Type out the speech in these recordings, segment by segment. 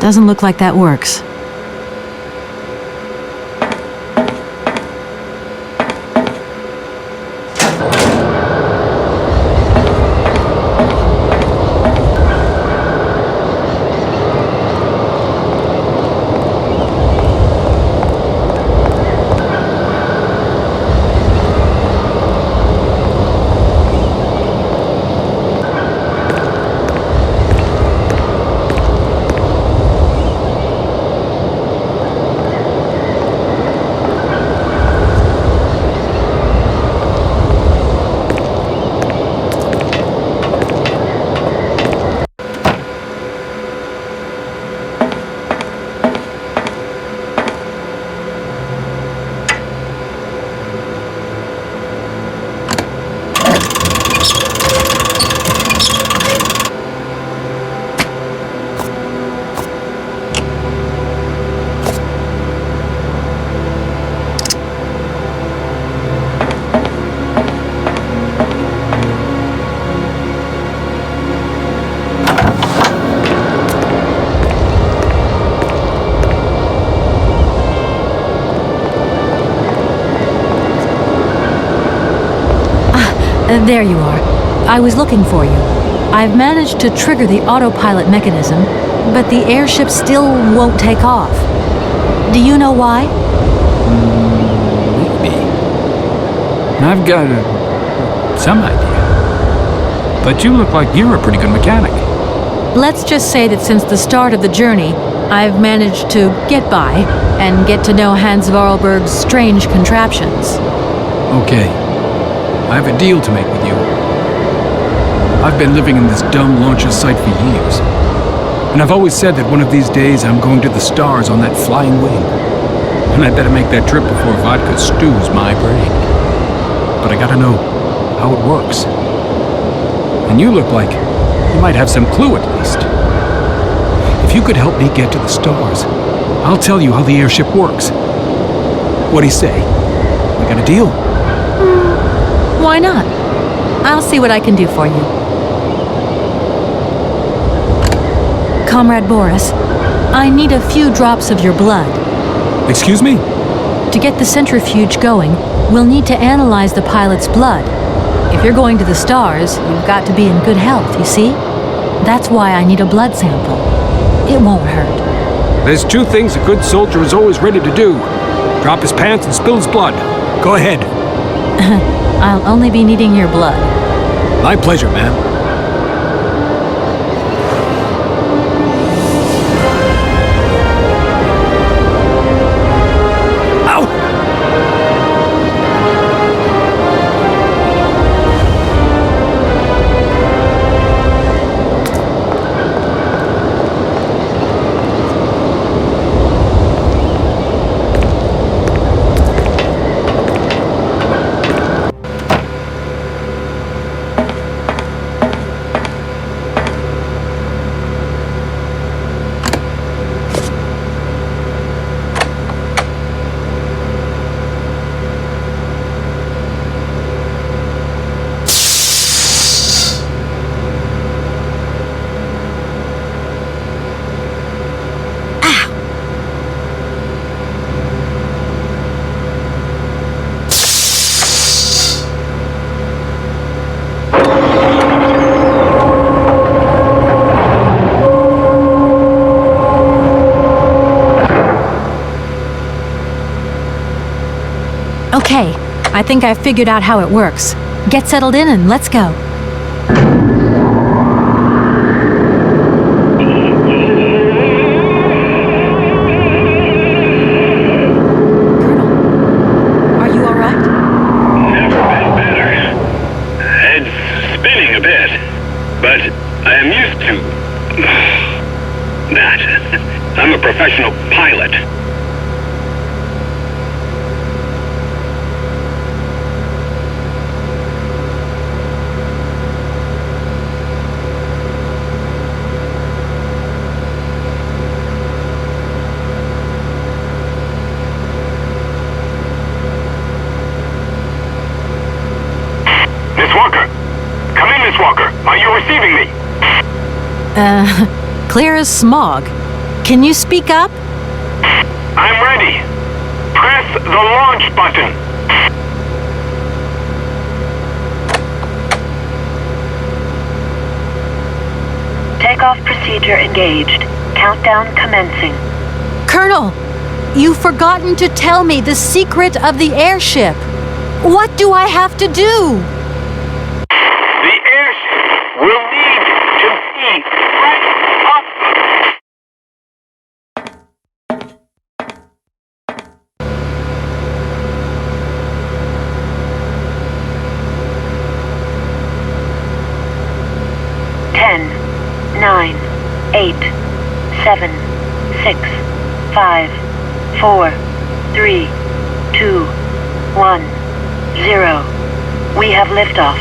Doesn't look like that works. There you are. I was looking for you. I've managed to trigger the autopilot mechanism, but the airship still won't take off. Do you know why? Maybe. I've got some idea. But you look like you're a pretty good mechanic. Let's just say that since the start of the journey, I've managed to get by and get to know Hans Vorarlberg's strange contraptions. Okay. I have a deal to make with you. I've been living in this dumb launcher site for years. And I've always said that one of these days I'm going to the stars on that flying wing. And I better make that trip before vodka stews my brain. But I gotta know how it works. And you look like you might have some clue at least. If you could help me get to the stars, I'll tell you how the airship works. What do you say? We got a deal? Why not? I'll see what I can do for you. Comrade Boris, I need a few drops of your blood. Excuse me? To get the centrifuge going, we'll need to analyze the pilot's blood. If you're going to the stars, you've got to be in good health, you see? That's why I need a blood sample. It won't hurt. There's two things a good soldier is always ready to do. Drop his pants and spill his blood. Go ahead. I'll only be needing your blood. My pleasure, ma'am. Okay, I think I've figured out how it works. Get settled in and let's go. Colonel, are you all right? Never been better. Head's spinning a bit, but I am used to that. I'm a professional pilot. Clear as smog. Can you speak up? I'm ready. Press the launch button. Takeoff procedure engaged. Countdown commencing. Colonel, you've forgotten to tell me the secret of the airship. What do I have to do? The airship will need to be right up. 10, 9, 8, 7, 6, 5, 4, 3, 2, 1, 0. We have liftoff.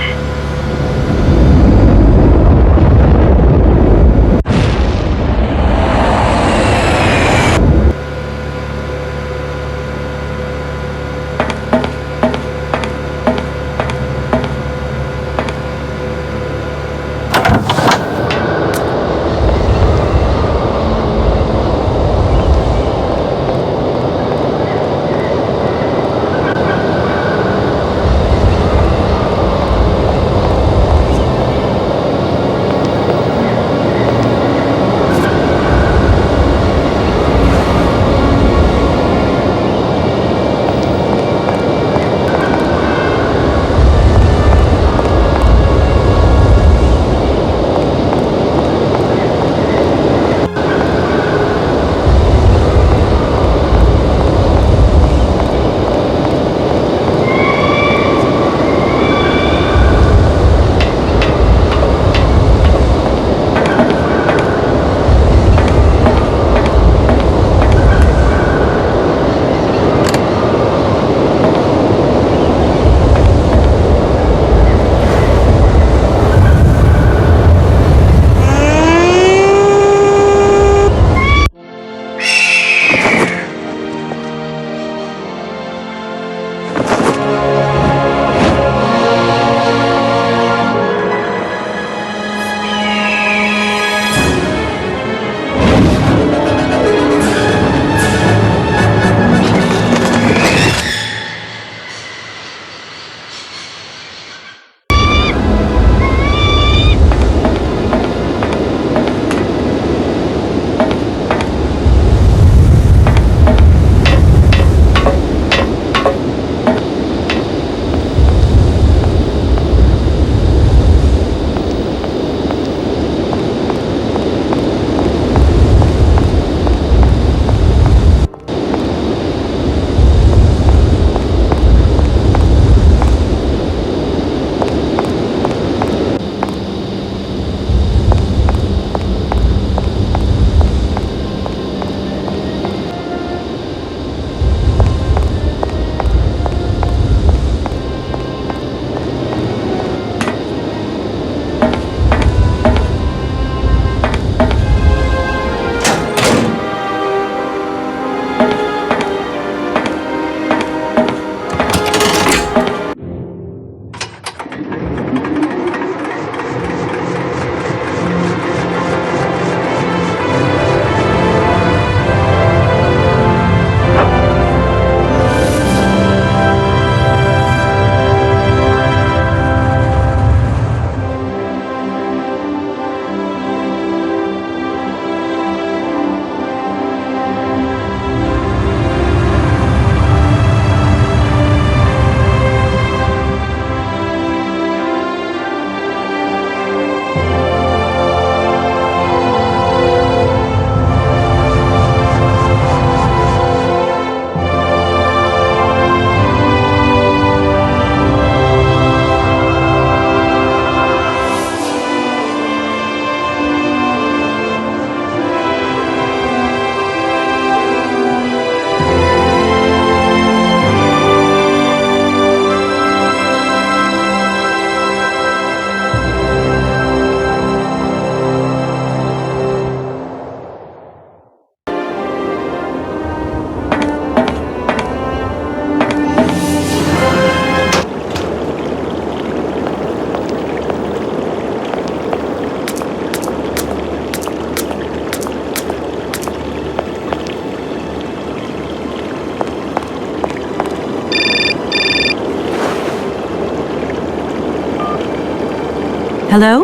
Hello?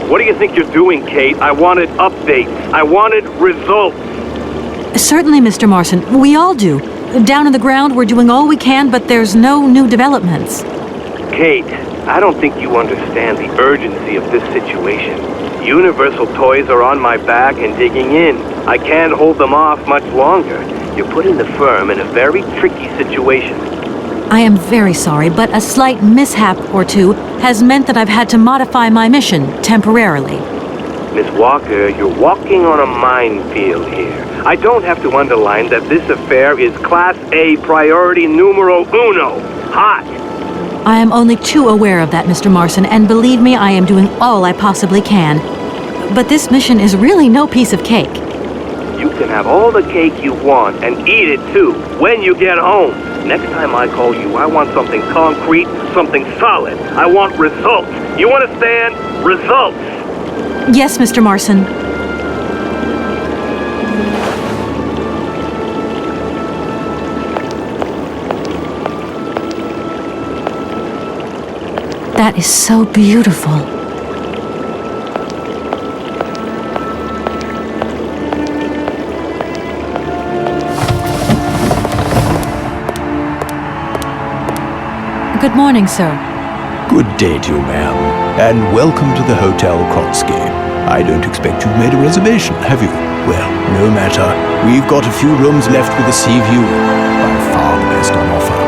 What do you think you're doing, Kate? I wanted updates. I wanted results. Certainly, Mr. Marson. We all do. Down on the ground, we're doing all we can, but there's no new developments. Kate, I don't think you understand the urgency of this situation. Universal Toys are on my back and digging in. I can't hold them off much longer. You're putting the firm in a very tricky situation. I am very sorry, but a slight mishap or two has meant that I've had to modify my mission temporarily. Miss Walker, you're walking on a minefield here. I don't have to underline that this affair is Class A priority numero uno. Hot. I am only too aware of that, Mr. Marson, and believe me, I am doing all I possibly can. But this mission is really no piece of cake. You can have all the cake you want and eat it too when you get home. Next time I call you, I want something concrete, something solid. I want results. You understand? Results. Yes, Mr. Marson. That is so beautiful. Good morning, sir. Good day to you, ma'am, and welcome to the Hotel Krotsky. I don't expect you've made a reservation, have you? Well, no matter. We've got a few rooms left with a sea view. By far the best on offer.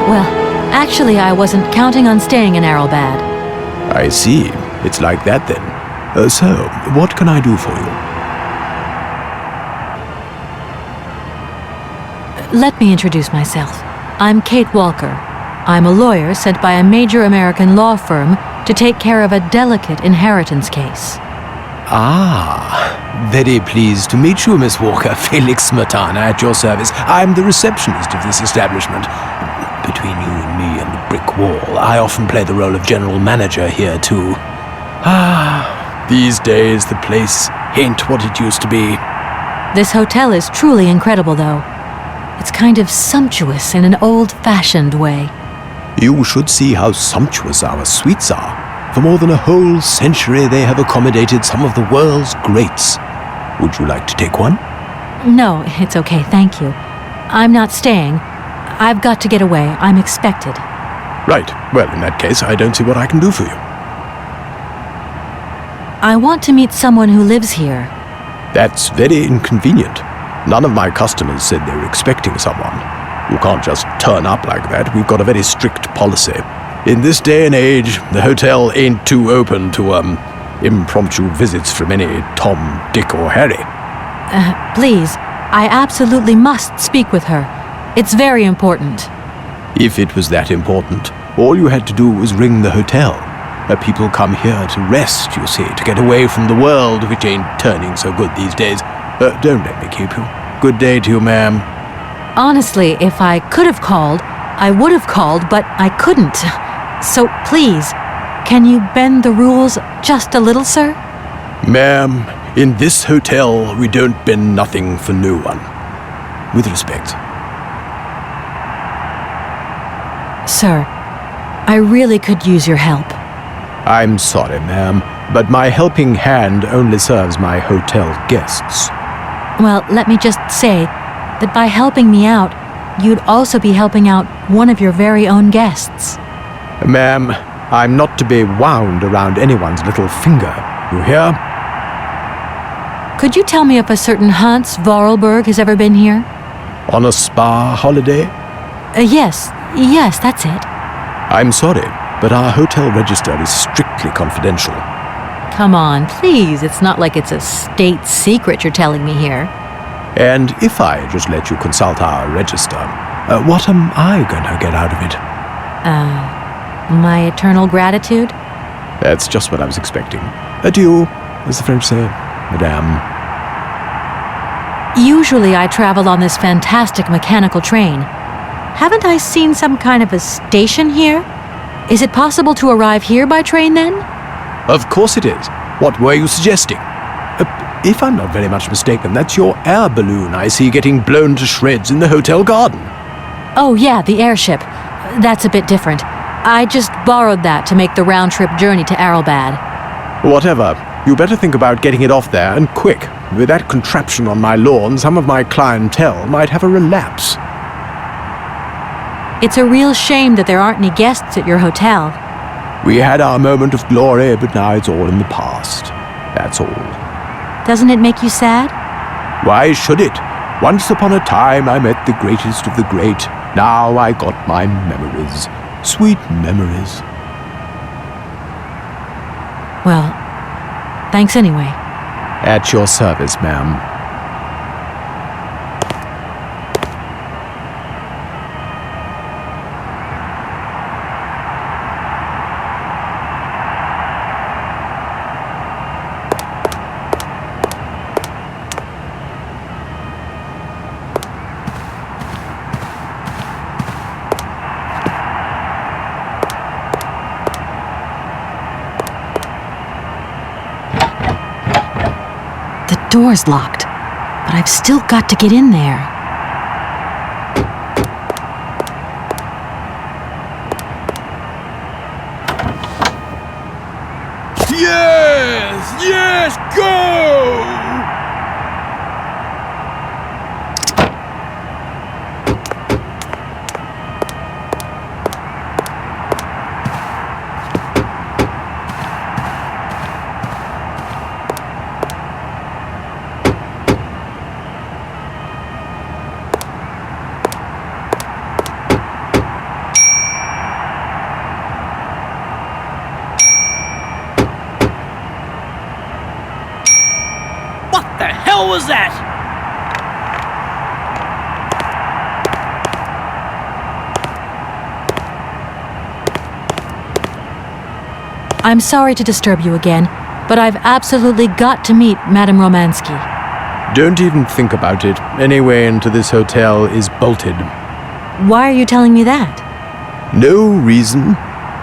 Well, actually, I wasn't counting on staying in Arrowbad. I see. It's like that then. So, what can I do for you? Let me introduce myself. I'm Kate Walker. I'm a lawyer sent by a major American law firm to take care of a delicate inheritance case. Ah, very pleased to meet you, Miss Walker. Felix Smetana at your service. I'm the receptionist of this establishment. Between you and me and the brick wall, I often play the role of general manager here, too. Ah, these days the place ain't what it used to be. This hotel is truly incredible, though. It's kind of sumptuous in an old-fashioned way. You should see how sumptuous our suites are. For more than a whole century, they have accommodated some of the world's greats. Would you like to take one? No, it's okay, thank you. I'm not staying. I've got to get away. I'm expected. Right. Well, in that case, I don't see what I can do for you. I want to meet someone who lives here. That's very inconvenient. None of my customers said they were expecting someone. You can't just turn up like that. We've got a very strict policy. In this day and age, the hotel ain't too open to, impromptu visits from any Tom, Dick, or Harry. Please, I absolutely must speak with her. It's very important. If it was that important, all you had to do was ring the hotel. People come here to rest, you see, to get away from the world, which ain't turning so good these days. Don't let me keep you. Good day to you, ma'am. Honestly, if I could have called, I would have called, but I couldn't. So please, can you bend the rules just a little, sir? Ma'am, in this hotel, we don't bend nothing for no one. With respect. Sir, I really could use your help. I'm sorry, ma'am, but my helping hand only serves my hotel guests. Well, let me just say that by helping me out, you'd also be helping out one of your very own guests. Ma'am, I'm not to be wound around anyone's little finger. You hear? Could you tell me if a certain Hans Vorarlberg has ever been here? On a spa holiday? Yes, that's it. I'm sorry, but our hotel register is strictly confidential. Come on, please. It's not like it's a state secret you're telling me here. And if I just let you consult our register, what am I gonna get out of it? My eternal gratitude? That's just what I was expecting. Adieu, as the French say, madame. Usually I travel on this fantastic mechanical train. Haven't I seen some kind of a station here? Is it possible to arrive here by train then? Of course it is. What were you suggesting? If I'm not very much mistaken, that's your air balloon I see getting blown to shreds in the hotel garden. Oh yeah, the airship. That's a bit different. I just borrowed that to make the round-trip journey to Arrowbad. Whatever. You better think about getting it off there, and quick. With that contraption on my lawn, some of my clientele might have a relapse. It's a real shame that there aren't any guests at your hotel. We had our moment of glory, but now it's all in the past. That's all. Doesn't it make you sad? Why should it? Once upon a time I met the greatest of the great. Now I got my memories. Sweet memories. Well, thanks anyway. At your service, ma'am. The door's locked, but I've still got to get in there. Yes! Yes! Go! What the hell was that? I'm sorry to disturb you again, but I've absolutely got to meet Madame Romansky. Don't even think about it. Any way into this hotel is bolted. Why are you telling me that? No reason.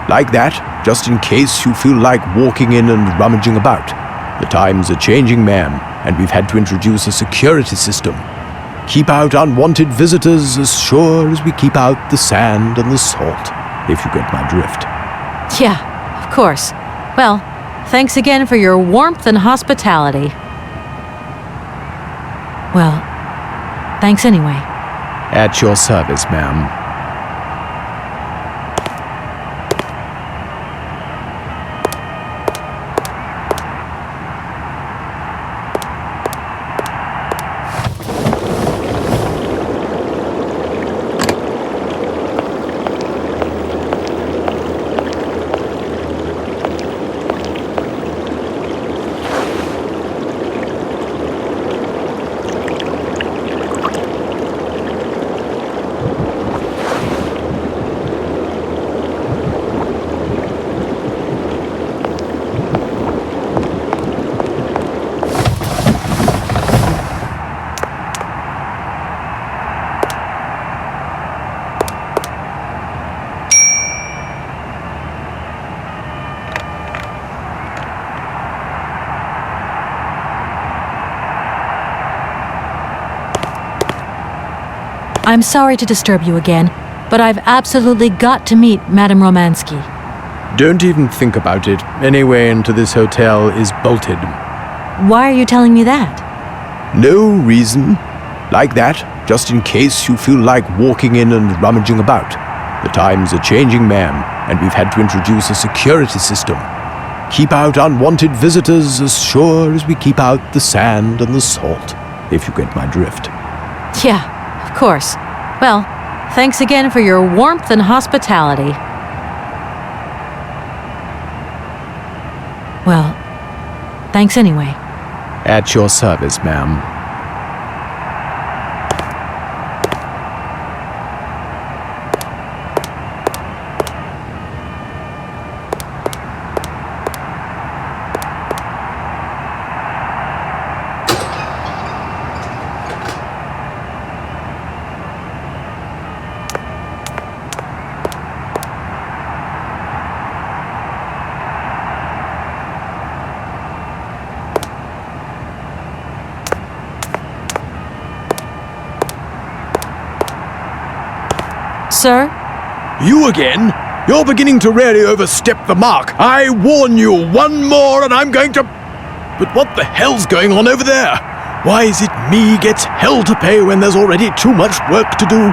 Like that, just in case you feel like walking in and rummaging about. The times are changing, ma'am, and we've had to introduce a security system. Keep out unwanted visitors as sure as we keep out the sand and the salt, if you get my drift. Yeah, of course. Well, thanks again for your warmth and hospitality. Well, thanks anyway. At your service, ma'am. I'm sorry to disturb you again, but I've absolutely got to meet Madame Romansky. Don't even think about it. Any way into this hotel is bolted. Why are you telling me that? No reason. Like that, just in case you feel like walking in and rummaging about. The times are changing, ma'am, and we've had to introduce a security system. Keep out unwanted visitors as sure as we keep out the sand and the salt, if you get my drift. Yeah, of course. Well, thanks again for your warmth and hospitality. Well, thanks anyway. At your service, ma'am. Sir? You again? You're beginning to really overstep the mark. I warn you, one more and I'm going to... But what the hell's going on over there? Why is it me gets hell to pay when there's already too much work to do?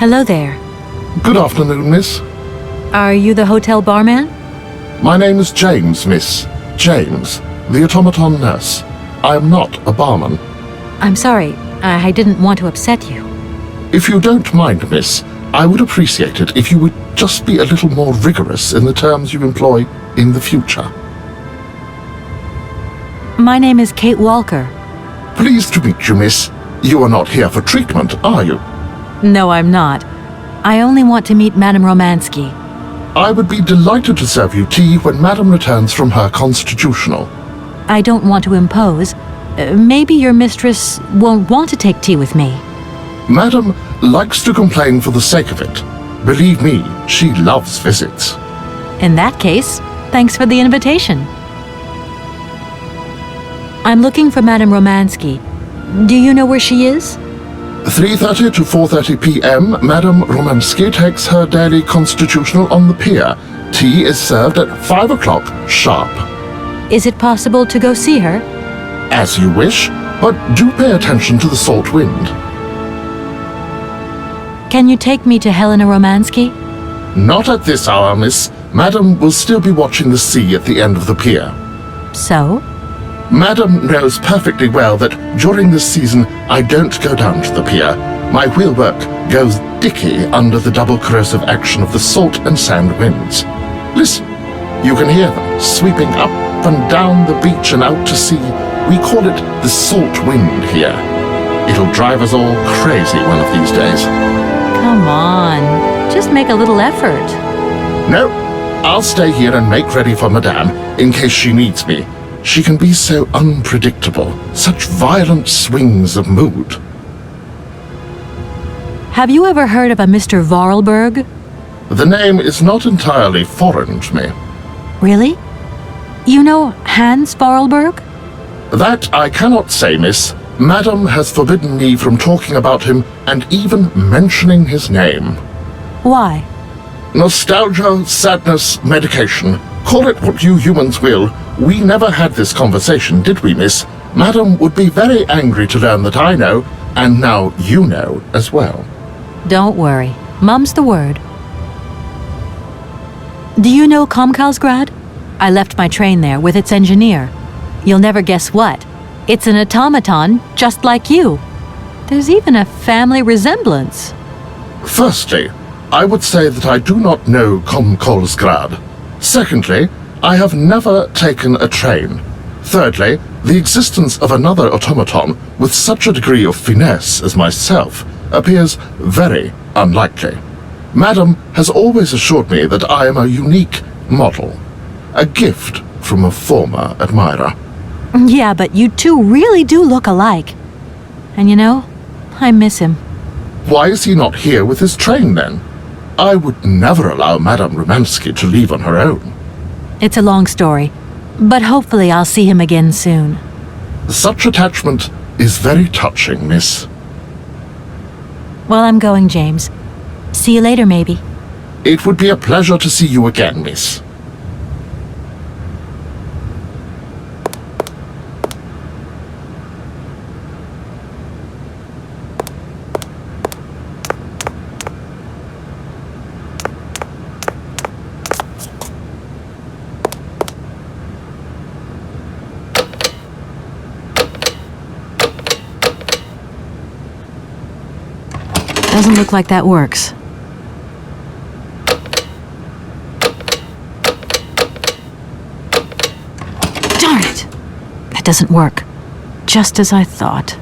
Hello there. Good afternoon, miss. Are you the hotel barman? My name is James, miss. James, the automaton nurse. I am not a barman. I'm sorry, I didn't want to upset you. If you don't mind, miss, I would appreciate it if you would just be a little more rigorous in the terms you employ in the future. My name is Kate Walker. Pleased to meet you, miss. You are not here for treatment, are you? No, I'm not. I only want to meet Madame Romansky. I would be delighted to serve you tea when Madame returns from her constitutional. I don't want to impose. Maybe your mistress won't want to take tea with me. Madame likes to complain for the sake of it. Believe me, she loves visits. In that case, thanks for the invitation. I'm looking for Madame Romansky. Do you know where she is? 3:30 to 4:30 p.m., Madame Romansky takes her daily constitutional on the pier. Tea is served at 5 o'clock sharp. Is it possible to go see her? As you wish, but do pay attention to the salt wind. Can you take me to Helena Romansky? Not at this hour, miss. Madame will still be watching the sea at the end of the pier. So? Madame knows perfectly well that during this season I don't go down to the pier. My wheelwork goes dicky under the double corrosive action of the salt and sand winds. Listen, you can hear them sweeping up and down the beach and out to sea. We call it the salt wind here. It'll drive us all crazy one of these days. Come on, just make a little effort. No, I'll stay here and make ready for Madame in case she needs me. She can be so unpredictable, such violent swings of mood. Have you ever heard of a Mr. Vorarlberg? The name is not entirely foreign to me. Really? You know Hans Vorarlberg? That I cannot say, miss. Madame has forbidden me from talking about him and even mentioning his name. Why? Nostalgia, sadness, medication. Call it what you humans will. We never had this conversation, did we, miss? Madame would be very angry to learn that I know, and now you know as well. Don't worry. Mum's the word. Do you know Komkalsgrad? I left my train there with its engineer. You'll never guess what. It's an automaton just like you. There's even a family resemblance. Firstly, I would say that I do not know Komkalsgrad. Secondly, I have never taken a train. Thirdly, the existence of another automaton with such a degree of finesse as myself appears very unlikely. Madame has always assured me that I am a unique model, a gift from a former admirer. Yeah, but you two really do look alike. And you know, I miss him. Why is he not here with his train, then? I would never allow Madame Rumansky to leave on her own. It's a long story, but hopefully I'll see him again soon. Such attachment is very touching, miss. Well, I'm going, James. See you later, maybe. It would be a pleasure to see you again, miss. Doesn't look like that works. Darn it! That doesn't work. Just as I thought.